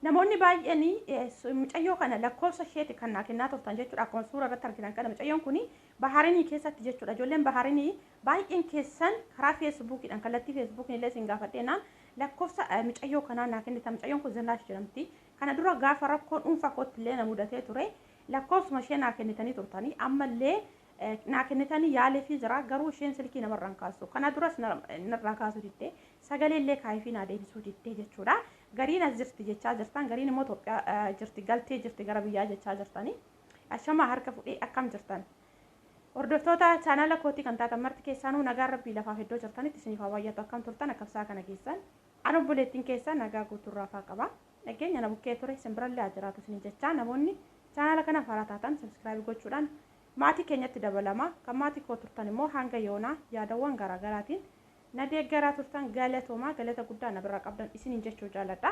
namoonni baay'een mucayyoo kana lakkoofsa isheeti kan naa kennaa turtan jechuudha. Akkuma suura irratti argitan kana mucayyoon kun Bahaarinii keessatti jechuudha. Ijoolleen Bahaarinii baay'een keessan karaa feesbuukiidhaan kallattii feesbuukiin illee isin gaafadheenaan lakkoofsa mucayyoo kanaa naa kennitan. Mucayyoon kun Zinnaash jedhamti. Kana dura gaafa rakkoon dhuunfaa kootti illee na mudatee ture lakkoofsuma ishee naa kennitanii turtanii ammallee naa kennitanii yaalee fi jira garuu isheen silkii namarraan kaasu. Kana duras narraa kaasuu diddee sagalee illee kaayifii naa deebisuu diddee jechuudha. Gariin as jirti jechaa jirtan gariin immoo Itoophiyaa jirti galtee jirti gara biyyaa jechaa jirtanii ashama harka fudhee akkam jirtan hordoftoota chaanala kootii kan taatan marti keessaanuu nagaa rabbii lafaaf iddoo jirtanitti isiniif hawayyatu akkam turtan akkabsaa kana keessan anu buleettiin keessan nagaa guuturraafaa qaba dhageenya na bukkee ture simbirallee ajiraatu isin jechaa namoonni chaanala kana fara taatan subscribe gochuudhaan maatii keenyatti dabalama kan maatii koo turtan immoo hanga yoonaa yaadawwan garaagaraatiin na deeggaraa turtan galatooma galata guddaa na birraa qabdan isiniin jechuu jaalladha.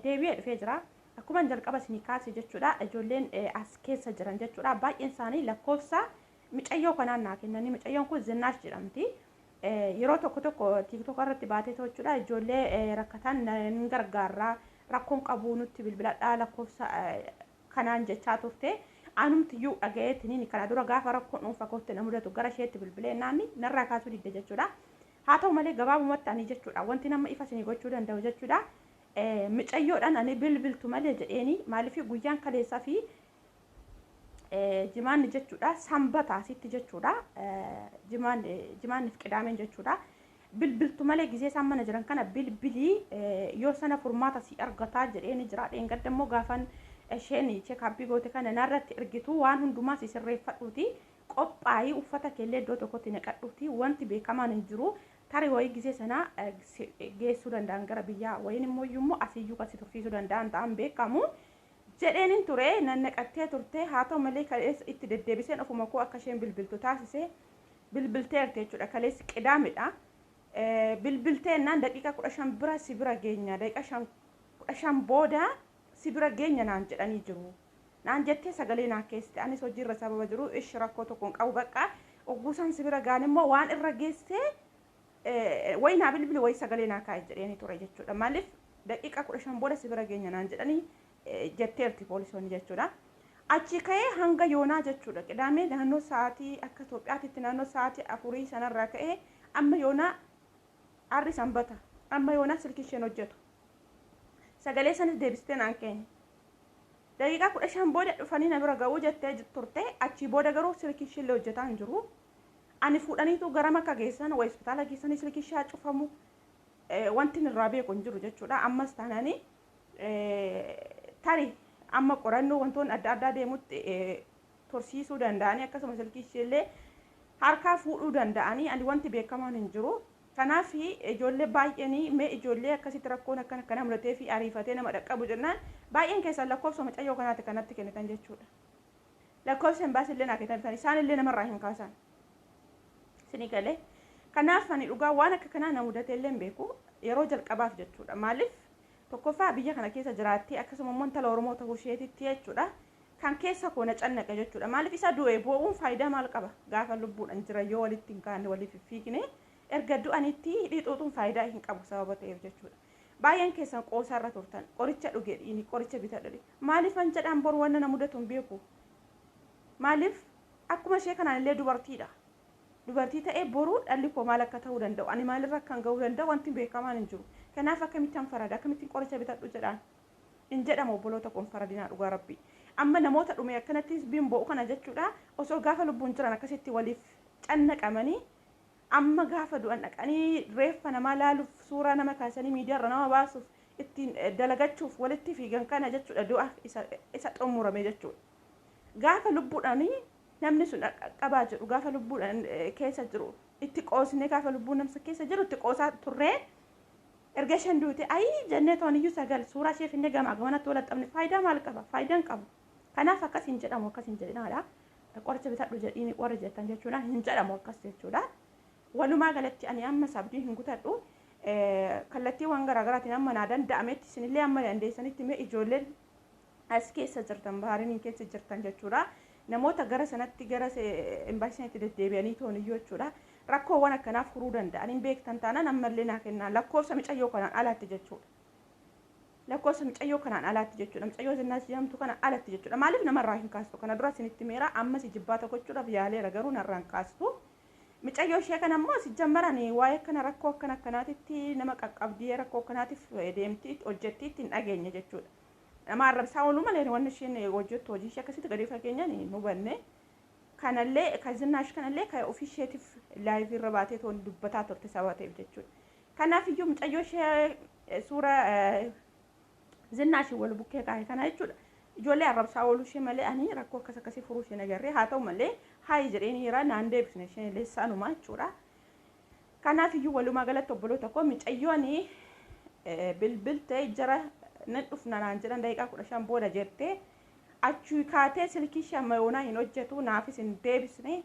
Deebi'ee dhufee jira. Akkuma jalqaba isinii kaase jechuudha. Ijoolleen as keessa jiran jechuudha. Baay'een isaanii lakkoofsa mucayyoo kanaan naa kennanii mucayyoon kun Zinnaash jedhamti. Yeroo tokko tokko TikTok irratti baatee jechuudha. Ijoollee rakkatan nan gargaarraa rakkoon qabu nutti bilbiladhaa lakkoofsa kanaan jechaa turte. Anumtiyyuu dhagayeetiniin kana dura gaafa rakkoon dhuunfaa kootti na mudatu gara isheetti bilbilee naanni narraa kaasuu didde jechuudha. Haa ta'u malee gabaabumatti ani jechuudha wanti nama ifa isinii gochuu danda'u jechuudha. Mucayyoodhaan ani bilbiltu malee jedheeni maaliif guyyaan kaleessaa fi jimaanni jechuudha sanbata asitti jechuudha. Jimaanniif qidaameen jechuudha. Bilbiltu malee gisee isaan mana jiran kana bilbilii yoo sana furmaata si argataa jedheeni jira. Dheengadda immoo gaafan isheen cheekaappii goote kana narratti ergitu waan hundumaa si sirreeffadhuuti. Qophaa'ii uffata keellee iddoo tokkotti naqadhuuti wanti beekamaan hin jiru. Tarii wayii gisee sana geessuu danda'an gara biyyaa wayiin immoo iyyuu asiyyuu kasi tursiisuu danda'an ta'an beekamu jedheenin ture nannaqattee turte haa ta'u malee kaleessa itti deddeebiseen ofuma koo akka isheen bilbiltu taasisee bilbilteerti jechuudha. Kaleessi qidaamedha. Bilbilteennaan daqiiqa 15 bira si bira geenya daqiiqa 15 booda si bira geenya naan jedhanii jiru. Naan jettee sagalee naa keessite anis hojiirra sababa jiru ishi rakkoo tokkoon qabu bakka ogguusaan si bira gaan immoo waan irra geessee wayi naa bilbili wayi sagalee naa kaa'e jedhanii ture jechuudha. Maaliif daqiiqa 15 booda si bira geenya naan jedhanii jetteerti poolisoonni jechuudha. Achi ka'ee hanga yoonaa jechuudha. Qidaamee naannoo sa'aatii akka Itoophiyaatti naannoo sa'aatii 4 sanarraa ka'ee amma yoonaa arri sanbata amma yoonaa silkii isheen hojjetu. Sagalee sanis deebistee naan keenya. Daqiiqa 15 booda dhufanii na bira ga'uu jettee turte achi booda garuu silkii isheen hojjetaa hin jiru. Ani fuudhaniitu gara makka geessan wayi hospitaala geessanii silkii ishee cufamu wanti irraa beeku hin jiru jechuudha. Ammas taananii tarii amma qorannoo wantoonni adda addaa deemutti tursiisuu danda'anii akkasuma silkii isheellee harkaa fuudhuu danda'anii ani wanti beekamaan hin jiru. Kanaaf ijoollee baay'eenii mee ijoollee akkasitti rakkoon akkana mudatee fi ariifatee nama dhaqqabu jennaan baay'een keessan lakkoofsa mucayyoo kanaatti kanatti kennitan jechuudha. Lakkoofsa hin baasillee naa kennitan isaan illee namarraa hin kaasan. Galee kanaaf ani dhugaa waan akka kanaa na mudatee illee beeku yeroo jalqabaaf jechuudha. Maaliif tokkoffaa biyya kana keessa jiraattee akkasuma immoo intala Oromoo ta'uu isheetitti jechuudha. Kan keessa koo na cannaqa jechuudha. Maaliif isa du'e boo'uun faayidaa maal qaba? Gaafa lubbuudhaan jira yoo walitti hin kaane waliif fiigine erga du'anitti hidhiituun faayidaa hin qabu sababa ta'eef jechuudha. Baay'een keessan qoosarra turtan qoricha dhugee dhiini qoricha bitadhani. Maaliif an jedhaan bor wanna na mudatu hin beeku? Maaliif akkuma ishee kanaan illee dubartiidha. Dubartii ta'ee boruu dhalli koo maal akka ta'uu danda'u ani maalirra kan ga'uu danda'u wanti beekamaan hin jiru. Kanaaf akkamittiin farada akkamittiin qoricha bitadhu jedhaan hin jedhamu obboloota koon faradinaa dhugaa rabbi. Amma namoota dhume akkanatti bimbo'u kana jechuudha osoo gaafa lubbuun jiran akkasitti waliif cannaqamanii amma gaafa du'an dhaqanii reeffa namaa laaluuf suuraa nama kaasanii miidiyaarra nama baasuuf ittiin dalagachuuf walitti fiigan kana jechuudha du'a isa xumurame jechuudha. Gaafa lubbuudhaanii namni sun qabaa jiru gaafa lubbuudhaan keessa jiru itti qoosnee gaafa lubbuun namsa keessa jiru itti qoosaa turree erga isheen duute ayii jennee tooniyyuu sagal suuraa ishee finnee gamaa gamanatti walaxxabne faayidaa maal qaba faayidaan qabu. Kanaaf akkas hin jedhamu akkas hin jedhinaadha. Qoricha bitadhu jedhiin warra jettan jechuudha hin jedhamu akkas jechuudha. Walumaa galatti ani amma sabdii hin gutadhu kallattiiwwan garaagaraatiin amma naa danda'ametti isinillee amma dandeessanitti mee ijoolleen as keessa jirtan Bahaariin keessa jirtan jechuudha. Namoota gara sanatti gara embaasiitti deddeebi'anii tooniyyuu jechuudha. Rakkoowwan akkanaaf furuu danda'an hin beektan taanaan ammallee naa kennaa lakkoofsa mucayyoo kanaan alaatti jechuudha. lakkoofsa mucayyoo kanaan alaatti jechuudha. Mucayyoo Zinnaash jedhamtu kana alatti jechuudha. Maaliif namarraa hin kaastu? Kana dura isinitti meera ammas jibbaata gochuudhaaf yaaleera garuu narraa hin kaastu. Mucayyoo ishee kana immoo si jammaranii waa'ee kana rakkoo akkanaatitti nama qaqqabdii rakkoo akkanaatiif deemtii hojjettii ittiin dhageenye jechuudha. Nama arrabsaa ooluu malee wanni isheen hojjettu hojii ishee akkasitti gadi fageenyaan hin hubanne. Kanallee kan Zinnaash kanallee kan ofii isheetiif laayivii irra baatee toon dubbataa turte sababa ta'eef jechuudha. Kanaaf iyyuu mucayyoo ishee suura Zinnaash wal bukkee kaa'e kana jechuudha. Ijoollee arrabsaa ooluu ishee malee ani rakkoo akkasii furuu ishee agarree haa ta'u malee hayi jedheen hira naan deebisne ishee leessaanuma jechuudha. Kanaaf iyyuu walumaa galatti obboloota koo mucayyoon bilbiltee jara nan dhufna naan jedhan daqiiqaa 15 booda jettee achii kaatee silkii ishee ammayyoonaa hin hojjetu naafis hin deebisne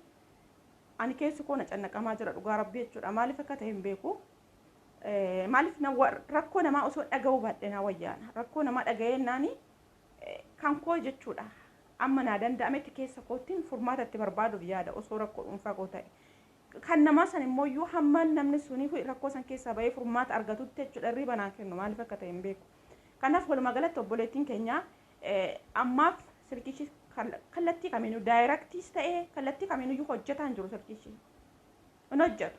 ani keessi koo na cannaqamaa jira dhugaa rabbii jechuudha. Maaliif akka ta'e hin beeku. Maaliif rakkoo namaa osoo dhaga'uu baadhee wayyaana. Rakkoo namaa dhaga'eennaani kan koo jechuudha. Amma naa danda'ametti keessa koottiin furmaata itti barbaaduuf yaada osoo rakkoo dhuunfaa koo ta'e. Kan namaa san immoo iyyuu hamma namni suni rakkoo san keessaa bahee furmaata argatutti jechuudha irrii banaa kennu maaliif akka ta'e hin beeku. Kanaaf walumaa galatti obboleettiin keenya ammaaf silkichi kallattii kamiinuu daayirektiis ta'ee kallattii kamiinuu hojjetaa hin jiru silkichi. Hin hojjetu.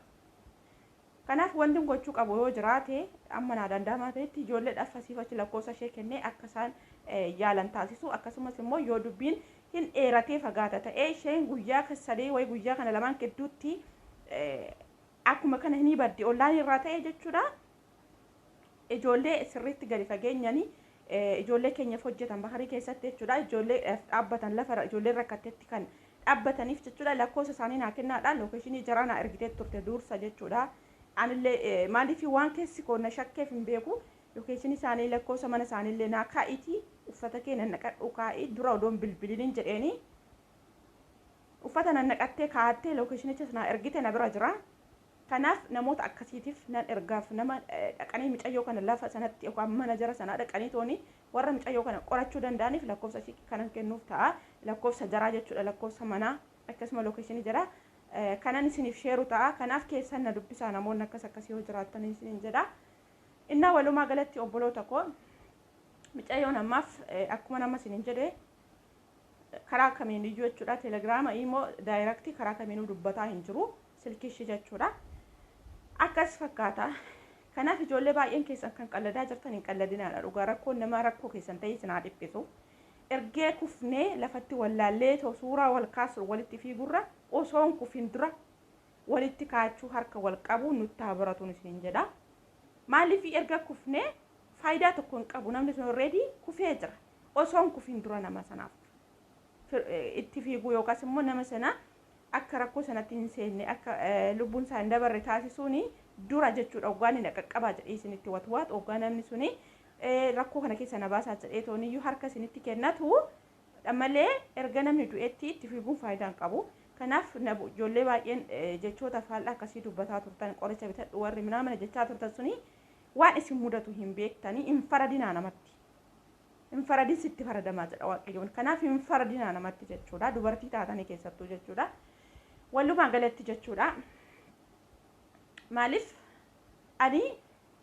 Kanaaf wanti gochuu qabu yoo jiraate amma naa danda'amaa ta'etti ijoollee dhaffasiifachi lakkoofsa ishee kennee akka isaan yaalan taasisu akkasumas immoo yoo dubbiin hin dheeratee fagaata ta'ee isheen guyyaa sadii way guyyaa kana lamaan gidduutti akkuma kana hin baddi online irraa ta'e jechuudha. Ijoollee sirriitti gadi fageenyanii ijoollee keenyaaf hojjetan baharii keessatti jechuudha. Ijoollee dhaabbatan lafa ijoollee rakkatteetti kan dhaabbataniif jechuudha. Lakkoofsa isaanii naa kennaadhaan lookeeshinii jaraa naa ergitee turte dursa jechuudha. Anillee maaliif waan keessi koonna shakkeef hin beeku lookeeshinii isaanii lakkoofsa mana isaaniillee naa kaa'itii uffata kee nannaqadhu kaa'ii dura odoon bilbiliniin jedheeni uffata nannaqattee kaa'attee lookeeshinichas naa ergite na bira jira. Kanaaf namoota akkasiitiif nan ergaaf nama dhaqanii mucayyoo kana lafa sanatti yookaan mana jara sanaa dhaqanii tooni warra mucayyoo kana qorachuu danda'aniif lakkoofsa kanan kennuuf ta'a. Lakkoofsa jaraa jechuudha lakkoofsa manaa akkasuma lookeeshinii jara. Kanan isiniif sheeru ta'a. Kanaaf keessan na dubbisaa namoonni akkasii yoo jiraatan isiniin jedha. Innaa walumaa galatti obboloota koo mucayyoon ammaaf akkuma nama isiniin jedhe karaa kamiiniyyuu jechuudha. Telegiraama immoo daayirektii karaa kamiinuu dubbataa hin jiru silkiishi jechuudha. Akkas fakkaata. Kanaaf ijoollee baay'een keessan kan qalladaa jirtan hin qalladinaadha. Dhugaa rakkoon nama rakkoo keessan ta'e isin haa dhiphisu. Ergee kufnee lafatti wallaallee suuraa wal kaasu walitti fiigurra osoon kufin dura walitti kaachuu harka wal qabu nutti haa baratuun isin jedha. Maaliif erga kufnee faayidaa tokko hin qabu namni sun already kufee jira. Osoon kufin dura nama sanaaf itti fiiguu yookaas immoo nama sana akka rakkoo sanatti hin seenne akka lubbuun isaa hin dabarre taasisuuni dura jechuudha. Ogaan hin qaqqabaa jedhee isinitti watwaat ogaan namni suni rakkoo kana keessa na baasaa jedhee tooniyyuu harka isinitti kennatu malee erga namni du'eetti itti fiiguun faayidaa hin qabu. Kanaaf ijoollee baay'een jechoota faallaa akkasii dubbataa turtan qoricha bitadhu warri mana jechaa turtan suni waan isin mudatu hin beektanii hin faradinaa namatti. Hin faradin sitti faradamaa jedha Waaqayyoon. Kanaaf hin faradinaa namatti jechuudha. Dubartii taatanii keessattuu jechuudha. Walumaa galatti jechuudha. Maaliif ani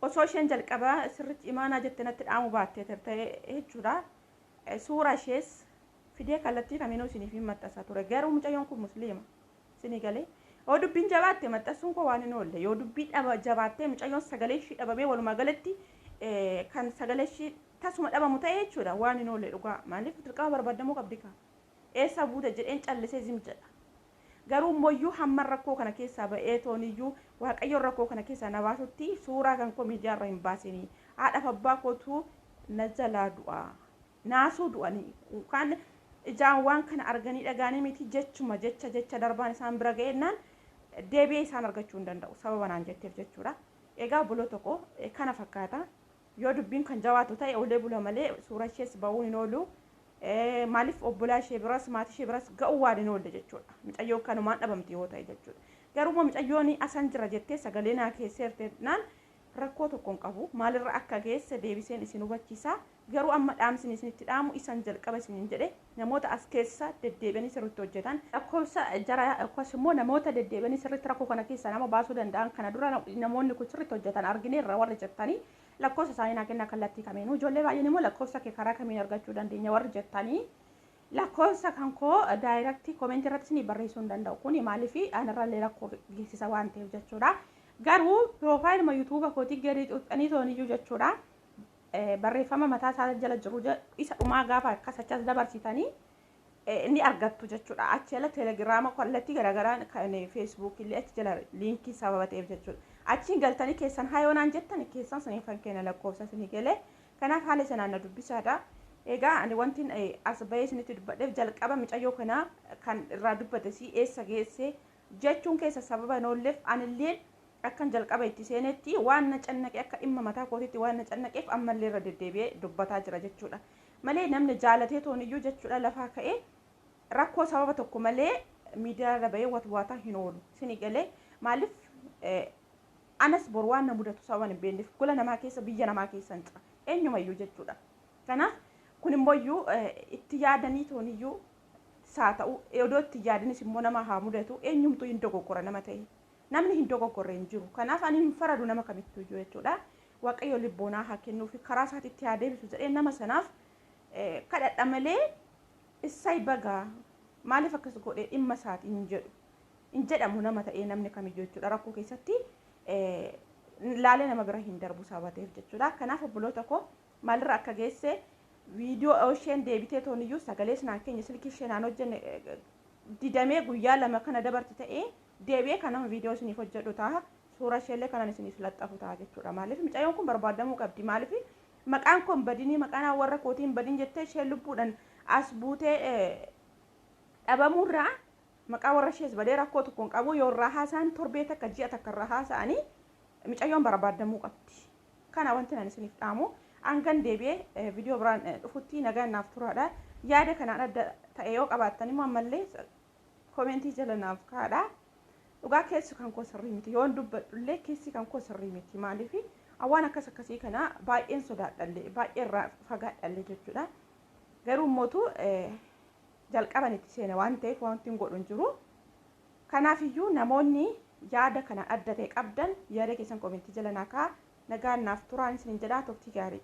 osoo isheen jalqabaa sirriitti imaanaa jettee natti dhaamu baattee turte jechuudha. Suura ishees fidee kallattii kamiinuu isiniif hin maxxansaa ture. Garuu mucayyoon kun musliima isinii galee. Yoo dubbiin jabaatte maxxansuun koo waan hin oolle. Yoo dubbii jabaattee mucayyoon sagalee ishii dhabamee walumaa galatti kan sagalee ishii tasuma dhabamu ta'e jechuudha waan hin oolle dhugaa. Maaliif dirqama barbaadamuu qabdi kaa? Eessa buute jedheen callisee zim jedha. Garuu immoo hamma rakkoo kana keessaa ba'ee tooniyyuu Waaqayyoon rakkoo kana keessaa na baasutti suuraa kan koo miidiyaarra hin baasinii. Haadhaaf abbaa kootu na jalaa du'a. Naasuu du'anii yookaan ijaan waan kana arganii dhagaanii miti jecha darbaan isaan bira ga'ennaan deebi'ee isaan argachuu hin danda'u sababa naan jetteef jechuudha. Egaa obboloota koo kana fakkaata. Yoo dubbiin kan jabaatu ta'e olee bula malee suura ishees ba'uun hin oolu. Maaliif obbolaa ishee biras maatii ishee biras ga'uu waan hin oolle jechuudha. Mucayyoon kanumaan dhabamti yoo ta'e jechuudha. Garuu mucayyoon asan jira jettee sagalee naa keesseerteenaan rakkoo tokko hin qabu. Maalirra akka geesse deebiseen isin hubachiisa. Garuu amma dhaamsin isinitti dhaamu isan jalqaba isiniin jedhe namoota as keessa deddeebianii sirriitti hojjetan. Lakkoofsa jara akkasumas immoo namoota deddeebianii sirriitti rakkoo kana keessa nama baasuu danda'an kana dura namoonni kun sirriitti hojjetan argineerra warra jettanii lakkoofsa isaanii naa kenna kallattii kameenuu ijoollee baay'een immoo lakkoofsa kee karaa kamiin argachuu dandeenya warri jettanii lakkoofsa kan koo daayirektii koomentii irratti isinii barreessuu hin danda'u kuni maaliif anarraallee rakkoo geessisa waan ta'eef jechuudha garuu piroofaayiluma yuutuuba kootii gadi xuxxanii tooniyyuu jechuudha barreeffama mataa isaa jala jiru isa dhumaa gaafa akkas achas dabarsitanii ni argattu jechuudha achi jala teelegiraama kallattii garaagaraa kan feesbuuk illee achi jala liinkii sababa ta'eef jechuudha achiin galtanii keessan hayoonaan jettan keessan sanii kan kenna lakkoofsa isinii galee kanaaf haala sanaan na dubbisaadha egaa ani wanti as bahee isinitti dubbadheef jalqaba mucayyoo kana kan irraa dubbate si eessa geesse jechuun keessa sababa noolleef anillee akkan jalqaba itti seenetti waan na cannaqe akka dhimma mataa kootiitti waan na cannaqeef ammallee irra deddeebi'ee dubbataa jira jechuudha malee namni jaalatee tooniyyuu jechuudha lafaa ka'ee rakkoo sababa tokko malee miidiyaa irra bahee watwaataa hin oolu isinii galee maaliif anas bor waan na mudatu sababan hin beekneef gola namaa keessa biyya namaa keessa hin jira eenyumayyuu jechuudha kanaaf kun immoo itti yaadanii tooniyyuu saa ta'u odoo itti yaadanis immoo nama haa mudatu eenyumtuu hin dogoggora nama ta'e namni hin dogoggorre hin jiru kanaaf ani hin faradu nama kamittuu jechuudha waaqayyo libboonaa haa kennuufi karaa isaatiitti haa deebisu jedhee nama sanaaf kadhadha malee isai bagaa maaliif akkas godhee dhimma isaatiin hin jedhamu nama ta'ee namni kamiyyuu jechuudha rakkoo keessatti laalee nama bira hin darbu sabateef jechuudha kanaaf obboloota koo maalirra akka geesse viidiyoo isheen deebitee tooniyyuu sagalee sinaan keenya silkii isheen aan hojjenne didamee guyyaa lama kana dabarti ta'ee deebi'ee kan nama viidiyoo isiniif hojjedhu ta'a suura isheellee kanan isiniif laxxafu ta'a jechuudha maaliif mucayyoon kun barbaadamuu qabdi maaliif maqaan kun badinii maqaan warra kootiin badin jettee isheen lubbuudhaan as buutee dhabamuurraa maqaa warra ishees badee rakkoo tokkoon qabu yoo irraa haasa'an torbee takka ji'a takka irraa haasa'anii mucayyoon barbaadamuu qabdi kana wanti nan isiniif dhaamu angan deebi'ee viidiyoo biraan dhufutti nagaan naaf turaadha yaada kanaan adda ta'e yoo qabaattan immoo ammallee koomentii jala naaf kaa'adha dhugaa keessi kan koo sirrii miti yoo dubbadhullee keessi kan koo sirrii miti maaliif waan akkas akkasii kana baay'een sodaadhallee baay'ee irraa fagaadhallee jechuudha garuu mootu jalqaban itti seene waan ta'eef wanti hin godhu hin jiru kanaafiyyuu namoonni yaada kana adda ta'e qabdan yaada keessan koomentii jala naa kaa'aa nagaan naaf turaan isiniin jedhaa turtii gaarii